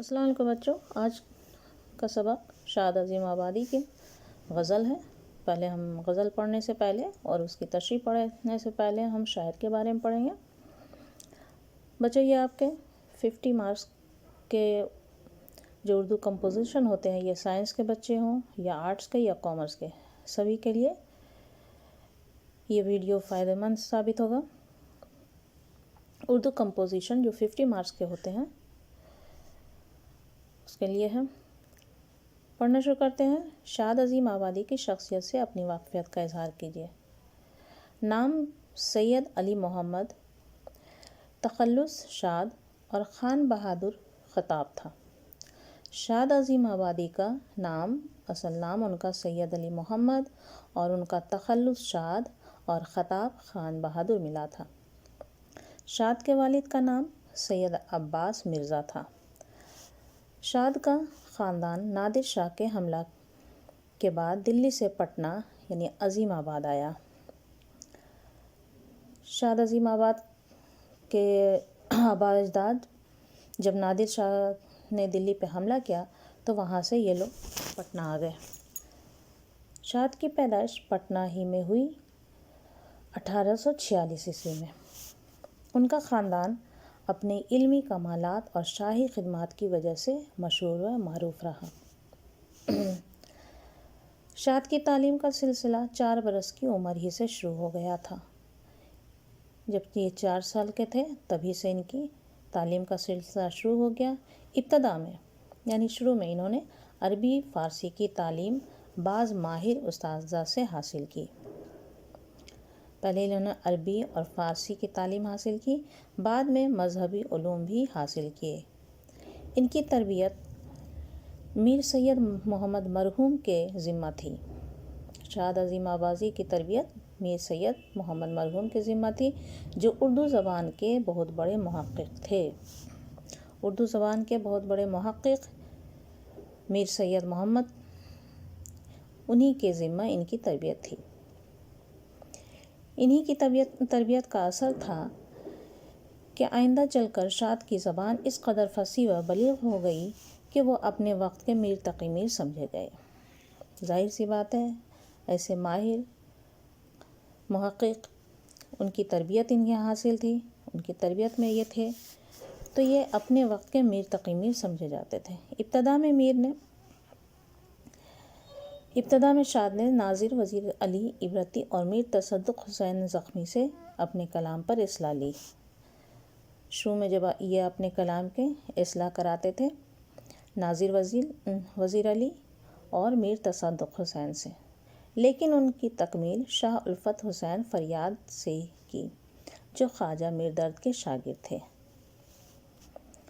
السلام علیکم بچوں، آج کا سبق شاد عظیم آبادی کی غزل ہے۔ پہلے ہم غزل پڑھنے سے پہلے اور اس کی تشریح پڑھنے سے پہلے ہم شاعر کے بارے میں پڑھیں گے۔ بچوں، یہ آپ کے 50 مارکس کے جو اردو کمپوزیشن ہوتے ہیں، یہ سائنس کے بچے ہوں یا آرٹس کے یا کامرس کے، سبھی کے لیے یہ ویڈیو فائدہ مند ثابت ہوگا۔ اردو کمپوزیشن جو 50 مارکس کے ہوتے ہیں اس کے لیے ہم پڑھنا شروع کرتے ہیں۔ شاد عظیم آبادی کی شخصیت سے اپنی واقفیت کا اظہار کیجیے۔ نام سید علی محمد، تخلص شاد اور خان بہادر خطاب تھا۔ شاد عظیم آبادی کا نام، اصل نام ان کا سید علی محمد اور ان کا تخلص شاد اور خطاب خان بہادر ملا تھا۔ شاد کے والد کا نام سید عباس مرزا تھا۔ شاد کا خاندان نادر شاہ کے حملہ کے بعد دلی سے پٹنہ یعنی عظیم آباد آیا۔ شاد عظیم آباد کے آباء اجداد جب نادر شاہ نے دلی پہ حملہ کیا تو وہاں سے یہ لوگ پٹنہ آ گئے۔ شاد کی پیدائش پٹنہ ہی میں ہوئی 1846 عیسوی میں۔ ان کا خاندان اپنے علمی کمالات اور شاہی خدمات کی وجہ سے مشہور و معروف رہا۔ شاد کی تعلیم کا سلسلہ 4 برس کی عمر ہی سے شروع ہو گیا تھا۔ جب یہ 4 سال کے تھے تبھی سے ان کی تعلیم کا سلسلہ شروع ہو گیا۔ ابتدا میں یعنی شروع میں انہوں نے عربی فارسی کی تعلیم بعض ماہر اساتذہ سے حاصل کی۔ پہلے انہوں نے عربی اور فارسی کی تعلیم حاصل کی، بعد میں مذہبی علوم بھی حاصل کیے۔ ان کی تربیت میر سید محمد مرحوم کے ذمہ تھی۔ شاد عظیم آبادی کی تربیت میر سید محمد مرحوم کے ذمہ تھی، جو اردو زبان کے بہت بڑے محقق تھے۔ اردو زبان کے بہت بڑے محقق میر سید محمد، انہی کے ذمہ ان کی تربیت تھی۔ انہی کی تربیت کا اثر تھا کہ آئندہ چل کر شاد کی زبان اس قدر فصیح و بلیغ ہو گئی کہ وہ اپنے وقت کے میر تقی میر سمجھے گئے۔ ظاہر سی بات ہے، ایسے ماہر محقق، ان کی تربیت ان کی حاصل تھی، ان کی تربیت میں یہ تھے تو یہ اپنے وقت کے میر تقی میر سمجھے جاتے تھے۔ ابتدا میں شاد نے ناظر وزیر علی عبرتی اور میر تصدق حسین زخمی سے اپنے کلام پر اصلاح لی۔ شروع میں جب یہ اپنے کلام کے اصلاح کراتے تھے ناظر وزیر علی اور میر تصدق حسین سے، لیکن ان کی تکمیل شاہ الفت حسین فریاد سے کی، جو خواجہ میردرد کے شاگرد تھے۔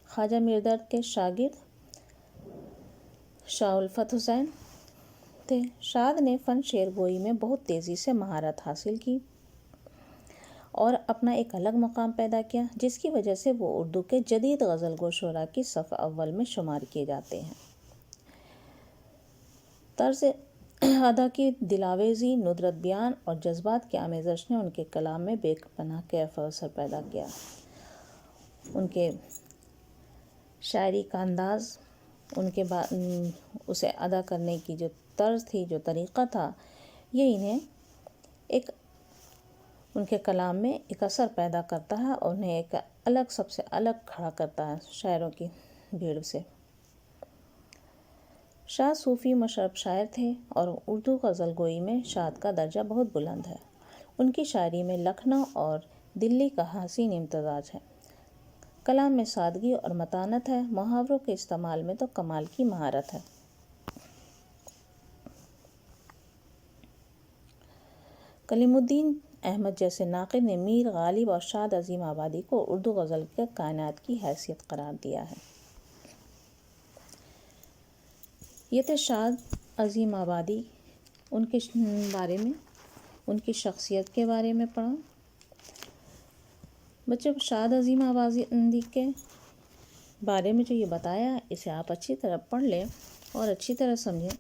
خواجہ میردرد کے شاگرد شاہ الفت حسین تھے۔ شاد نے فن شعر گوئی میں بہت تیزی سے مہارت حاصل کی اور اپنا ایک الگ مقام پیدا کیا، جس کی وجہ سے وہ اردو کے جدید غزل گو شعراء کی صف اول میں شمار کیے جاتے ہیں۔ طرز ادا کی دلاویزی، ندرت بیان اور جذبات کی آمیزش نے ان کے کلام میں بے پناہ کیف و اثر پیدا کیا۔ ان کے شاعری کا انداز، ان کے اسے ادا کرنے کی جو طرز تھی، جو طریقہ تھا، یہ انہیں ان کے کلام میں ایک اثر پیدا کرتا ہے اور انہیں ایک سب سے الگ کھڑا کرتا ہے شاعروں کی بھیڑ سے۔ شاد صوفی مشرب شاعر تھے اور اردو غزل گوئی میں شاد کا درجہ بہت بلند ہے۔ ان کی شاعری میں لکھنؤ اور دلی کا حسین امتزاج ہے۔ کلام میں سادگی اور متانت ہے، محاوروں کے استعمال میں تو کمال کی مہارت ہے۔ کلیم الدین احمد جیسے ناقد نے میر غالب اور شاد عظیم آبادی کو اردو غزل کے کائنات کی حیثیت قرار دیا ہے۔ یہ تھے شاد عظیم آبادی، ان کے بارے میں، ان کی شخصیت کے بارے میں پڑھا۔ بچوں، شاد عظیم آبادی کے بارے میں جو یہ بتایا، اسے آپ اچھی طرح پڑھ لیں اور اچھی طرح سمجھیں۔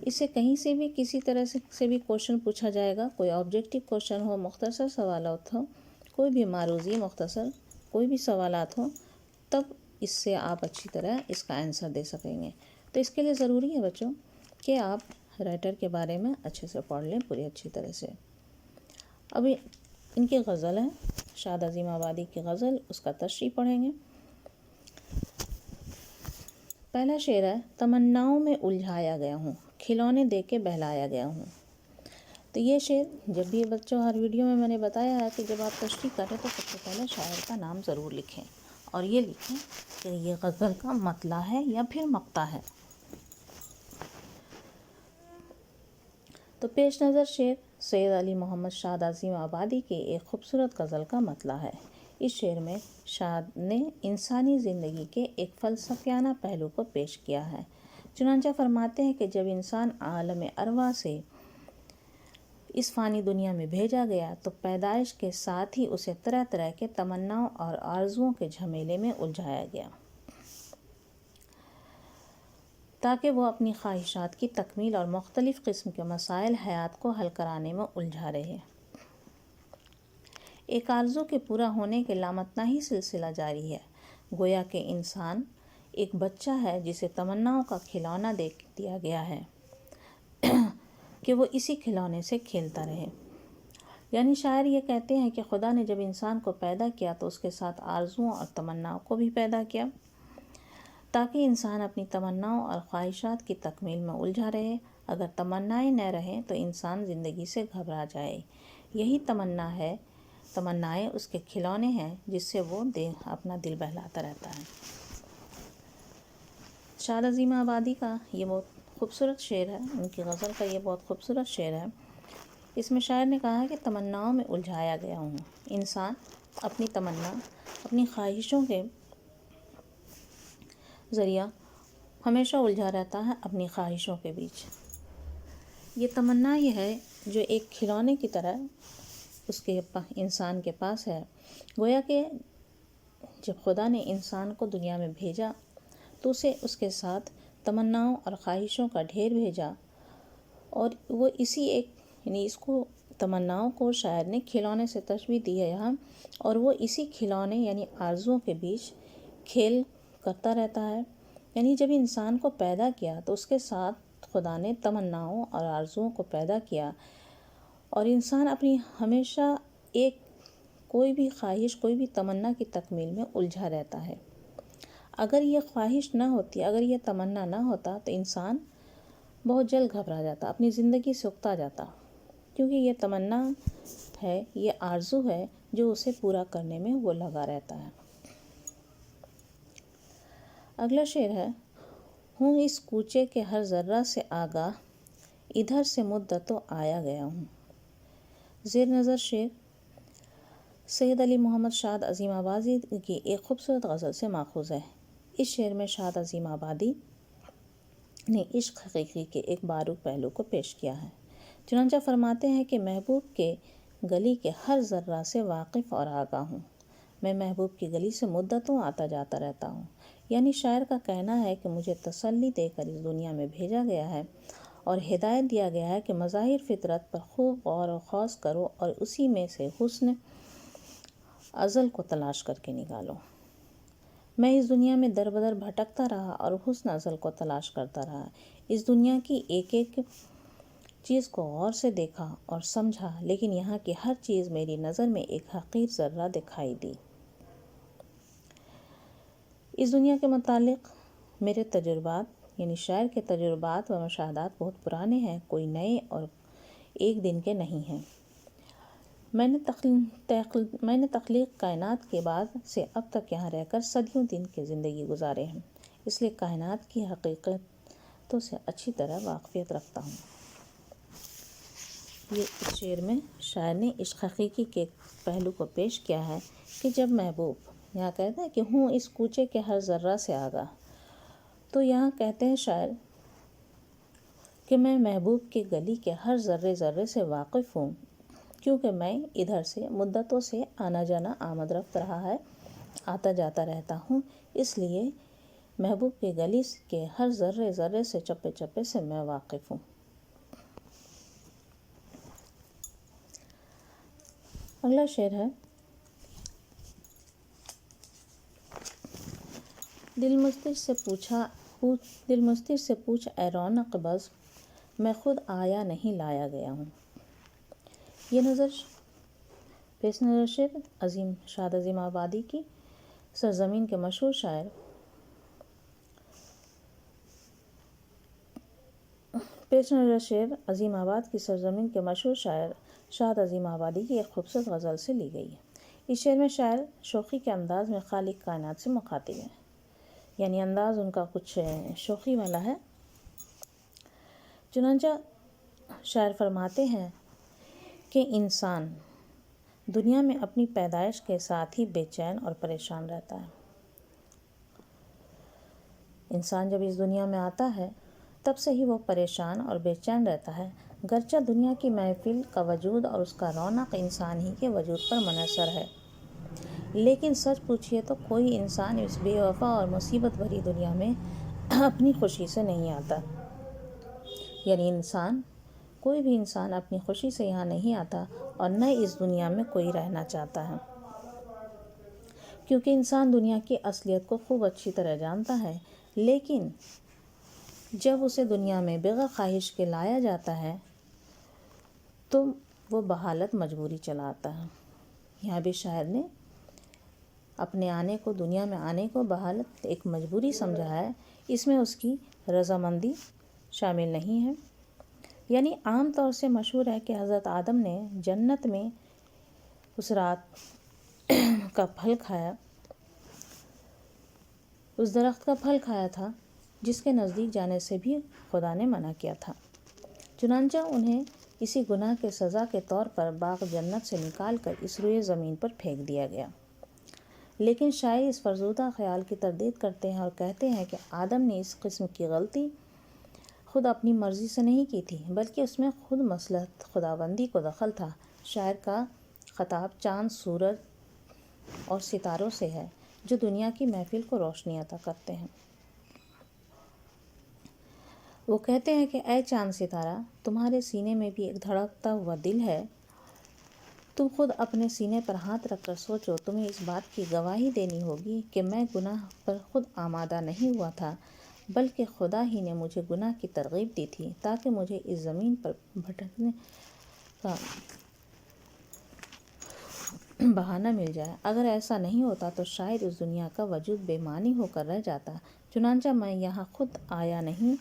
اسے کہیں سے بھی کسی طرح سے بھی کوشچن پوچھا جائے گا، کوئی آبجیکٹیو کوشچن ہو، مختصر سوالات ہوں، کوئی بھی معروضی مختصر کوئی بھی سوالات ہوں، تب اس سے آپ اچھی طرح اس کا آنسر دے سکیں گے۔ تو اس کے لیے ضروری ہے بچوں کہ آپ رائٹر کے بارے میں اچھے سے پڑھ لیں پوری اچھی طرح سے۔ اب ان کی غزل ہے، شاد عظیم آبادی کی غزل، اس کا تشریح پڑھیں گے۔ پہلا شعر ہے، تمناؤں میں الجھایا گیا ہوں، کھلونے دے کے بہلایا گیا ہوں۔ تو یہ شعر جب بھی بچوں ہر ویڈیو میں نے بتایا ہے کہ جب آپ تشریح کریں تو سب سے پہلے شاعر کا نام ضرور لکھیں اور یہ لکھیں کہ یہ غزل کا مطلع ہے یا پھر مقطع ہے۔ تو پیش نظر شعر سید علی محمد شاد عظیم آبادی کے ایک خوبصورت غزل کا مطلع ہے۔ اس شعر میں شاد نے انسانی زندگی کے ایک فلسفیانہ پہلو کو پیش کیا ہے۔ چنانچہ فرماتے ہیں کہ جب انسان عالم ارواح سے اس فانی دنیا میں بھیجا گیا تو پیدائش کے ساتھ ہی اسے طرح طرح کے تمناؤں اور آرزوؤں کے جھمیلے میں الجھایا گیا تاکہ وہ اپنی خواہشات کی تکمیل اور مختلف قسم کے مسائل حیات کو حل کرانے میں الجھا رہے۔ ایک آرزو کے پورا ہونے کے لامتناہی سلسلہ جاری ہے، گویا کہ انسان ایک بچہ ہے جسے تمناؤں کا کھلونا دے دیا گیا ہے کہ وہ اسی کھلونے سے کھیلتا رہے۔ یعنی شاعر یہ کہتے ہیں کہ خدا نے جب انسان کو پیدا کیا تو اس کے ساتھ آرزوؤں اور تمناؤں کو بھی پیدا کیا تاکہ انسان اپنی تمناؤں اور خواہشات کی تکمیل میں الجھا رہے۔ اگر تمنائیں نہ رہیں تو انسان زندگی سے گھبرا جائے۔ یہی تمنائیں اس کے کھلونے ہیں جس سے وہ اپنا دل بہلاتا رہتا ہے۔ شاد عظیم آبادی کا یہ بہت خوبصورت شعر ہے، ان کی غزل کا یہ بہت خوبصورت شعر ہے۔ اس میں شاعر نے کہا ہے کہ تمناؤں میں الجھایا گیا ہوں۔ انسان اپنی تمنا، اپنی خواہشوں کے ذریعہ ہمیشہ الجھا رہتا ہے اپنی خواہشوں کے بیچ۔ یہ تمنا یہ ہے جو ایک کھلونے کی طرح انسان کے پاس ہے۔ گویا کہ جب خدا نے انسان کو دنیا میں بھیجا تو اسے اس کے ساتھ تمناؤں اور خواہشوں کا ڈھیر بھیجا، اور وہ اس کو تمناؤں کو شاعر نے کھلونے سے تشبیہ دی ہے یہاں، اور وہ اسی کھلونے یعنی آرزوؤں کے بیچ کھیل کرتا رہتا ہے۔ یعنی جب انسان کو پیدا کیا تو اس کے ساتھ خدا نے تمناؤں اور آرزوؤں کو پیدا کیا، اور انسان اپنی ہمیشہ کوئی بھی خواہش، کوئی بھی تمنا کی تکمیل میں الجھا رہتا ہے۔ اگر یہ خواہش نہ ہوتی، اگر یہ تمنا نہ ہوتا تو انسان بہت جلد گھبرا جاتا، اپنی زندگی سے اکتا جاتا، کیونکہ یہ تمنا ہے، یہ آرزو ہے جو اسے پورا کرنے میں وہ لگا رہتا ہے۔ اگلا شعر ہے، ہوں اس کوچے کے ہر ذرہ سے آگاہ، ادھر سے مدتوں آیا گیا ہوں۔ زیر نظر شعر سید علی محمد شاد عظیم آبادی کی ایک خوبصورت غزل سے ماخوذ ہے۔ اس شعر میں شاد عظیم آبادی نے عشق حقیقی کے ایک باریک پہلو کو پیش کیا ہے۔ چنانچہ فرماتے ہیں کہ محبوب کے گلی کے ہر ذرہ سے واقف اور آگاہ ہوں، میں محبوب کی گلی سے مدتوں آتا جاتا رہتا ہوں۔ یعنی شاعر کا کہنا ہے کہ مجھے تسلی دے کر اس دنیا میں بھیجا گیا ہے اور ہدایت دیا گیا ہے کہ مظاہر فطرت پر خوب غور و خوض کرو اور اسی میں سے حسن ازل کو تلاش کر کے نکالو۔ میں اس دنیا میں در بدر بھٹکتا رہا اور حسن ازل کو تلاش کرتا رہا، اس دنیا کی ایک ایک چیز کو غور سے دیکھا اور سمجھا، لیکن یہاں کی ہر چیز میری نظر میں ایک حقیر ذرہ دکھائی دی۔ اس دنیا کے متعلق میرے تجربات، یعنی شاعر کے تجربات و مشاہدات بہت پرانے ہیں، کوئی نئے اور ایک دن کے نہیں ہیں۔ میں نے تخلیق کائنات کے بعد سے اب تک یہاں رہ کر صدیوں دن کی زندگی گزارے ہیں، اس لیے کائنات کی حقیقتوں سے اچھی طرح واقفیت رکھتا ہوں۔ یہ اس شعر میں شاعر نے عشق حقیقی کے پہلو کو پیش کیا ہے کہ جب محبوب، یہاں کہتا ہے کہ ہوں اس کوچے کے ہر ذرہ سے آگاہ، تو یہاں کہتے ہیں شاعر کہ میں محبوب کی گلی کے ہر ذرے ذرے سے واقف ہوں، کیونکہ میں ادھر سے مدتوں سے آنا جانا آمد رفت رہا ہے، آتا جاتا رہتا ہوں، اس لیے محبوب کی گلی کے ہر ذرے ذرے سے، چپے چپے سے میں واقف ہوں۔ اگلا شعر ہے، دل مستر سے پوچھ اے رونق بز، میں خود آیا نہیں لایا گیا ہوں۔ یہ نظر پیش نظر شاد عظیم آبادی کی سرزمین کے مشہور شاعر پیش نظر شعر عظیم آباد کی سرزمین کے مشہور شاعر شاد عظیم آبادی کی ایک خوبصورت غزل سے لی گئی ہے۔ اس شعر میں شاعر شوخی کے انداز میں خالق کائنات سے مخاطب ہے، یعنی انداز ان کا کچھ شوخی والا ہے۔ چنانچہ شاعر فرماتے ہیں کہ انسان دنیا میں اپنی پیدائش کے ساتھ ہی بے چین اور پریشان رہتا ہے۔ انسان جب اس دنیا میں آتا ہے تب سے ہی وہ پریشان اور بے چین رہتا ہے، گرچہ دنیا کی محفل کا وجود اور اس کا رونق انسان ہی کے وجود پر منحصر ہے، لیکن سچ پوچھئے تو کوئی انسان اس بے وفا اور مصیبت بھری دنیا میں اپنی خوشی سے نہیں آتا، یعنی کوئی بھی انسان اپنی خوشی سے یہاں نہیں آتا اور نہ اس دنیا میں کوئی رہنا چاہتا ہے، کیونکہ انسان دنیا کی اصلیت کو خوب اچھی طرح جانتا ہے، لیکن جب اسے دنیا میں بغیر خواہش کے لایا جاتا ہے تو وہ بحالت مجبوری چلا آتا ہے۔ یہاں بھی شاعر نے اپنے دنیا میں آنے کو بحالت ایک مجبوری سمجھا ہے، اس میں اس کی رضامندی شامل نہیں ہے۔ یعنی عام طور سے مشہور ہے کہ حضرت آدم نے جنت میں اس درخت کا پھل کھایا تھا جس کے نزدیک جانے سے بھی خدا نے منع کیا تھا، چنانچہ انہیں اسی گناہ کے سزا کے طور پر باغ جنت سے نکال کر اس روئے زمین پر پھینک دیا گیا۔ لیکن شاعر اس فرسودہ خیال کی تردید کرتے ہیں اور کہتے ہیں کہ آدم نے اس قسم کی غلطی خود اپنی مرضی سے نہیں کی تھی، بلکہ اس میں خود مصلحت خداوندی کو دخل تھا۔ شاعر کا خطاب چاند، سورج اور ستاروں سے ہے جو دنیا کی محفل کو روشنی عطا کرتے ہیں۔ وہ کہتے ہیں کہ اے چاند ستارہ، تمہارے سینے میں بھی ایک دھڑکتا ہوا دل ہے، تم خود اپنے سینے پر ہاتھ رکھ کر سوچو، تمہیں اس بات کی گواہی دینی ہوگی کہ میں گناہ پر خود آمادہ نہیں ہوا تھا، بلکہ خدا ہی نے مجھے گناہ کی ترغیب دی تھی تاکہ مجھے اس زمین پر بھٹکنے کا بہانہ مل جائے۔ اگر ایسا نہیں ہوتا تو شاید اس دنیا کا وجود بے معنی ہو کر رہ جاتا، چنانچہ میں یہاں خود آیا نہیں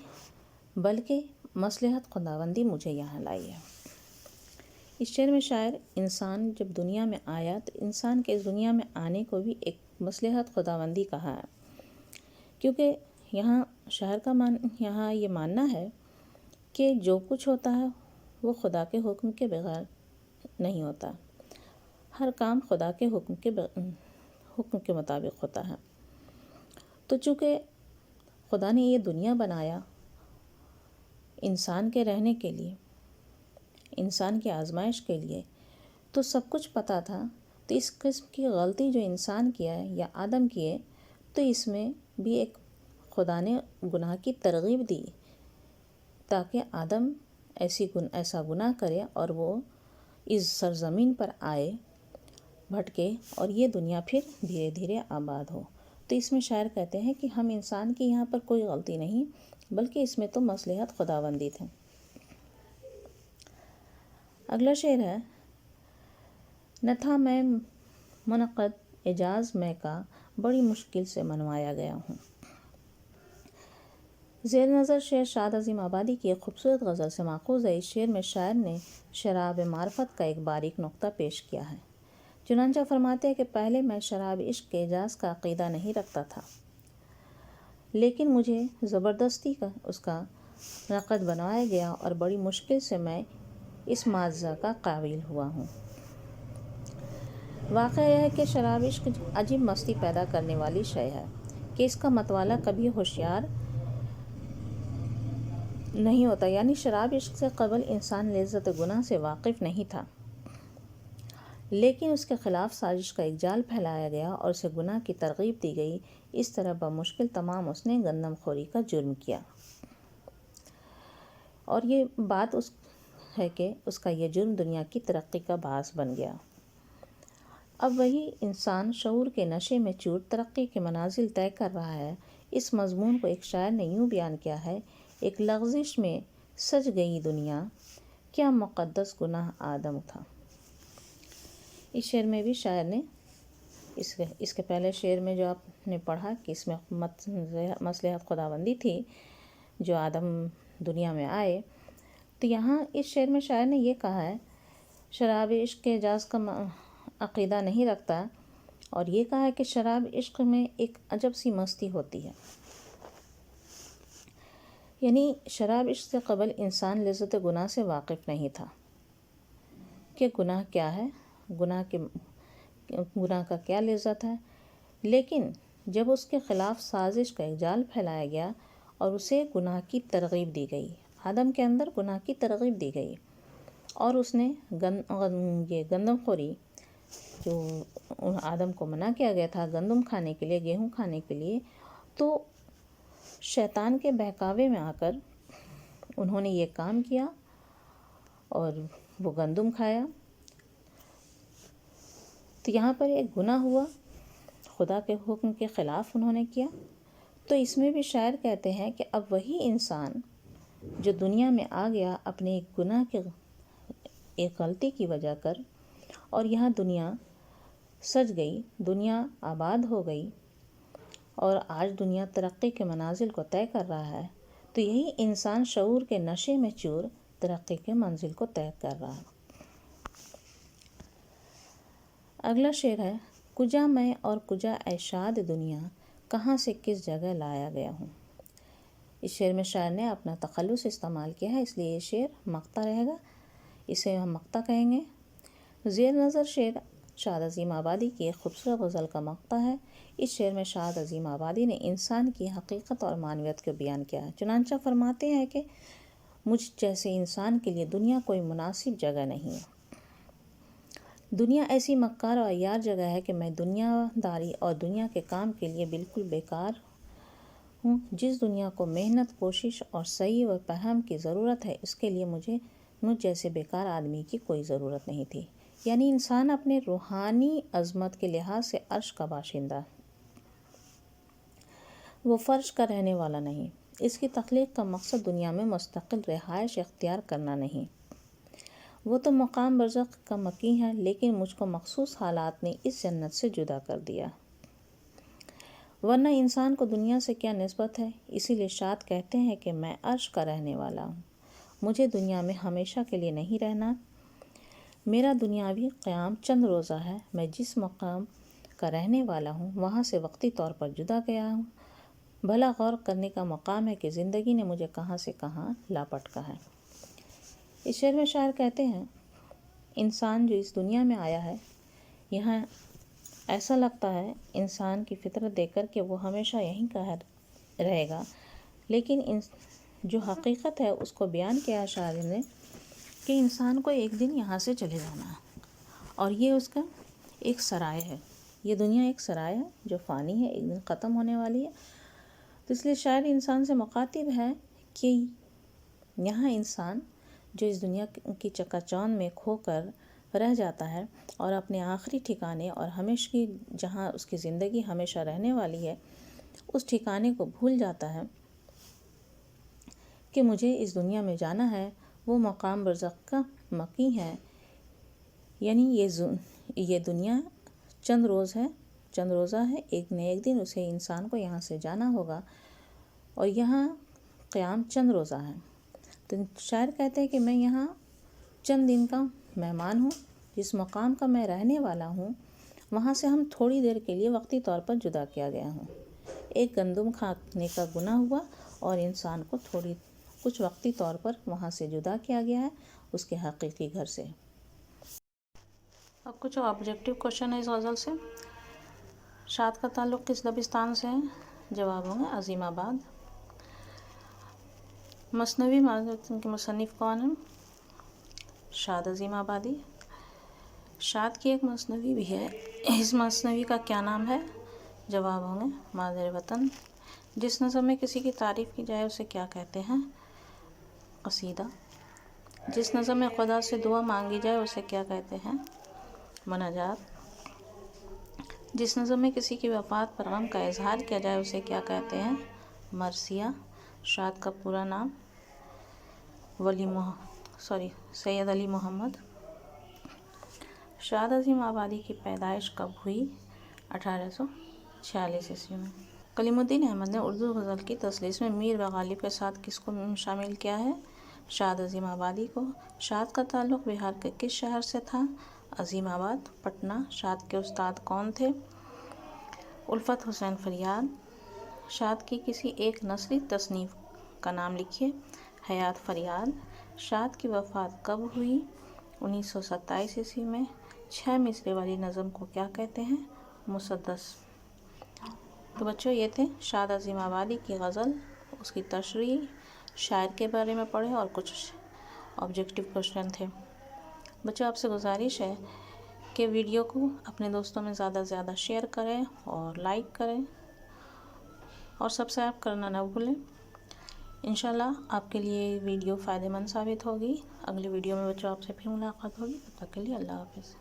بلکہ مصلحت خداوندی مجھے یہاں لائی ہے۔ اس شعر میں شاعر انسان جب دنیا میں آیا تو انسان کے اس دنیا میں آنے کو بھی ایک مصلحت خداوندی کہا ہے، کیونکہ یہاں شاعر کا یہاں یہ ماننا ہے کہ جو کچھ ہوتا ہے وہ خدا کے حکم کے بغیر نہیں ہوتا، ہر کام خدا کے حکم کے مطابق ہوتا ہے۔ تو چونکہ خدا نے یہ دنیا بنایا انسان کے رہنے کے لیے، انسان کی آزمائش کے لیے، تو سب کچھ پتہ تھا، تو اس قسم کی غلطی جو انسان کیا ہے یا آدم کیے، تو اس میں بھی ایک خدا نے گناہ کی ترغیب دی تاکہ آدم ایسا گناہ کرے اور وہ اس سرزمین پر آئے، بھٹکے، اور یہ دنیا پھر دھیرے دھیرے آباد ہو۔ تو اس میں شاعر کہتے ہیں کہ ہم انسان کی یہاں پر کوئی غلطی نہیں، بلکہ اس میں تو مصلحت خداوندی تھے۔ اگلا شعر ہے، نہ تھا میں منعقد اعجاز میں کا، بڑی مشکل سے منوایا گیا ہوں۔ زیر نظر شعر شاد عظیم آبادی کی ایک خوبصورت غزل سے ماخوذ ہے۔ اس شعر میں شاعر نے شراب معرفت کا ایک باریک نقطہ پیش کیا ہے۔ چنانچہ فرماتے ہیں کہ پہلے میں شراب عشق کے اعجاز کا عقیدہ نہیں رکھتا تھا، لیکن مجھے زبردستی اس کا نقد بنوایا گیا اور بڑی مشکل سے میں اس معجزہ کا قابل ہوا ہوں۔ واقعہ یہ ہے کہ شراب عشق عجیب مستی پیدا کرنے والی شے ہے کہ اس کا متوالا کبھی ہوشیار نہیں ہوتا، یعنی شراب عشق سے قبل انسان لذت گناہ سے واقف نہیں تھا، لیکن اس کے خلاف سازش کا ایک جال پھیلایا گیا اور اسے گناہ کی ترغیب دی گئی۔ اس طرح بمشکل تمام اس نے گندم خوری کا جرم کیا، اور یہ بات ہے کہ اس کا یہ جرم دنیا کی ترقی کا باعث بن گیا۔ اب وہی انسان شعور کے نشے میں چور ترقی کے منازل طے کر رہا ہے، اس مضمون کو ایک شاعر نے یوں بیان کیا ہے: ایک لغزش میں سج گئی دنیا، کیا مقدس گناہ آدم تھا۔ اس شعر میں بھی شاعر نے اس کے پہلے شعر میں جو آپ نے پڑھا کہ اس میں مصلحت خداوندی تھی جو آدم دنیا میں آئے، تو یہاں اس شعر میں شاعر نے یہ کہا ہے شراب عشق کے اعجاز کا عقیدہ نہیں رکھتا، اور یہ کہا ہے کہ شراب عشق میں ایک عجب سی مستی ہوتی ہے۔ یعنی شراب عشق سے قبل انسان لذت گناہ سے واقف نہیں تھا کہ گناہ کیا ہے، گناہ کا کیا لذت ہے، لیکن جب اس کے خلاف سازش کا ایک جال پھیلایا گیا اور اسے گناہ کی ترغیب دی گئی، آدم کے اندر گناہ کی ترغیب دی گئی، اور اس نے یہ گندم خوری جو آدم کو منع کیا گیا تھا گندم کھانے کے لیے، گیہوں کھانے کے لیے، تو شیطان کے بہکاوے میں آ کر انہوں نے یہ کام کیا اور وہ گندم کھایا۔ تو یہاں پر ایک گناہ ہوا، خدا کے حکم کے خلاف انہوں نے کیا۔ تو اس میں بھی شاعر کہتے ہیں کہ اب وہی انسان جو دنیا میں آ گیا اپنے ایک گناہ کے ایک غلطی کی وجہ کر، اور یہاں دنیا سج گئی، دنیا آباد ہو گئی، اور آج دنیا ترقی کے منازل کو طے کر رہا ہے، تو یہی انسان شعور کے نشے میں چور ترقی کے منزل کو طے کر رہا ہے۔ اگلا شعر ہے: کجا میں اور کجا اے شاد دنیا، کہاں سے کس جگہ لایا گیا ہوں۔ اس شعر میں شاعر نے اپنا تخلص استعمال کیا ہے، اس لیے یہ شعر مقطع رہے گا، اسے ہم مقطع کہیں گے۔ زیر نظر شعر شاد عظیم آبادی کی ایک خوبصورت غزل کا مقطع ہے۔ اس شعر میں شاد عظیم آبادی نے انسان کی حقیقت اور معنویت کو بیان کیا ہے۔ چنانچہ فرماتے ہیں کہ مجھ جیسے انسان کے لیے دنیا کوئی مناسب جگہ نہیں ہے۔ دنیا ایسی مکار اور عیار جگہ ہے کہ میں دنیا داری اور دنیا کے کام کے لیے بالکل بیکار ہوں۔ جس دنیا کو محنت، کوشش اور سعی و فہم کی ضرورت ہے، اس کے لیے مجھ جیسے بیکار آدمی کی کوئی ضرورت نہیں تھی۔ یعنی انسان اپنے روحانی عظمت کے لحاظ سے عرش کا باشندہ ہے، وہ فرش کا رہنے والا نہیں۔ اس کی تخلیق کا مقصد دنیا میں مستقل رہائش اختیار کرنا نہیں۔ وہ تو مقام برزخ کا مقیم ہے، لیکن مجھ کو مخصوص حالات نے اس جنت سے جدا کر دیا، ورنہ انسان کو دنیا سے کیا نسبت ہے۔ اسی لیے شاد کہتے ہیں کہ میں عرش کا رہنے والا ہوں، مجھے دنیا میں ہمیشہ کے لیے نہیں رہنا۔ میرا دنیاوی قیام چند روزہ ہے، میں جس مقام کا رہنے والا ہوں وہاں سے وقتی طور پر جدا گیا ہوں۔ بھلا غور کرنے کا مقام ہے کہ زندگی نے مجھے کہاں سے کہاں لا پٹکا ہے۔ اس شعر میں شاعر کہتے ہیں انسان جو اس دنیا میں آیا ہے، یہاں ایسا لگتا ہے انسان کی فطرت دیکھ کر کہ وہ ہمیشہ یہیں کا رہے گا، لیکن جو حقیقت ہے اس کو بیان کیا شاعر نے کہ انسان کو ایک دن یہاں سے چلے جانا ہے، اور یہ اس کا ایک سرائے ہے، یہ دنیا ایک سرائے ہے جو فانی ہے، ایک دن ختم ہونے والی ہے۔ تو اس لیے شاعر انسان سے مخاطب ہے کہ یہاں انسان جو اس دنیا کی چکا چوند میں کھو کر رہ جاتا ہے اور اپنے آخری ٹھکانے اور ہمیشہ کی جہاں اس کی زندگی ہمیشہ رہنے والی ہے اس ٹھکانے کو بھول جاتا ہے کہ مجھے اس دنیا میں جانا ہے، وہ مقام برزخ کا مقیم ہے۔ یعنی یہ دنیا چند روزہ ہے، ایک نہ ایک دن اسے انسان کو یہاں سے جانا ہوگا، اور یہاں قیام چند روزہ ہے۔ تو شاعر کہتے ہیں کہ میں یہاں چند دن کا مہمان ہوں، جس مقام کا میں رہنے والا ہوں وہاں سے ہم تھوڑی دیر کے لیے وقتی طور پر جدا کیا گیا ہوں۔ ایک گندم کھانے کا گناہ ہوا اور انسان کو کچھ وقتی طور پر وہاں سے جدا کیا گیا ہے اس کے حقیقی گھر سے۔ اب کچھ آبجیکٹیو کوشچن ہے اس غزل سے۔ شاد کا تعلق کس دبستان سے ہے؟ جواب ہوں گے عظیم آباد۔ مثنوی کے مصنف کون ہیں؟ شاد عظیم آبادی۔ شاد کی ایک مثنوی بھی ہے، اس مثنوی کا کیا نام ہے؟ جواب ہوں گے مادر وطن۔ جس نظم میں کسی کی تعریف کی جائے اسے کیا کہتے ہیں؟ قصیدہ۔ جس نظم میں خدا سے دعا مانگی جائے اسے کیا کہتے ہیں؟ مناجات۔ جس نظم میں کسی کی وفات پر غم کا اظہار کیا جائے اسے کیا کہتے ہیں؟ مرثیہ۔ شاد کا پورا نام سید علی محمد۔ شاد عظیم آبادی کی پیدائش کب ہوئی؟ 1846 عیسوی میں۔ کلیم الدین احمد نے اردو غزل کی تثلیث میں میر و غالب کے ساتھ کس کو شامل کیا ہے؟ شاد عظیم آبادی کو۔ شاد کا تعلق بہار کے کس شہر سے تھا؟ عظیم آباد، پٹنہ۔ شاد کے استاد کون تھے؟ الفت حسین فریاد۔ شاد کی کسی ایک نثری تصنیف کا نام لکھیے۔ حیات فریاد۔ شاد کی وفات کب ہوئی؟ 1927 عیسوی میں۔ 6 مصرے والی نظم کو کیا کہتے ہیں؟ مسدس۔ تو بچوں یہ تھے شاد عظیم آبادی کی غزل، اس کی تشریح، شاعر کے بارے میں پڑھے اور کچھ آبجیکٹیو کوشچن تھے۔ بچوں آپ سے گزارش ہے کہ ویڈیو کو اپنے دوستوں میں زیادہ سے زیادہ شیئر کریں اور لائک کریں اور سبسکرائب کرنا نہ بھولیں۔ انشاءاللہ آپ کے لیے ویڈیو فائدہ مند ثابت ہوگی۔ اگلی ویڈیو میں بچوں آپ سے پھر ملاقات ہوگی، تب تک کے لیے اللہ حافظ۔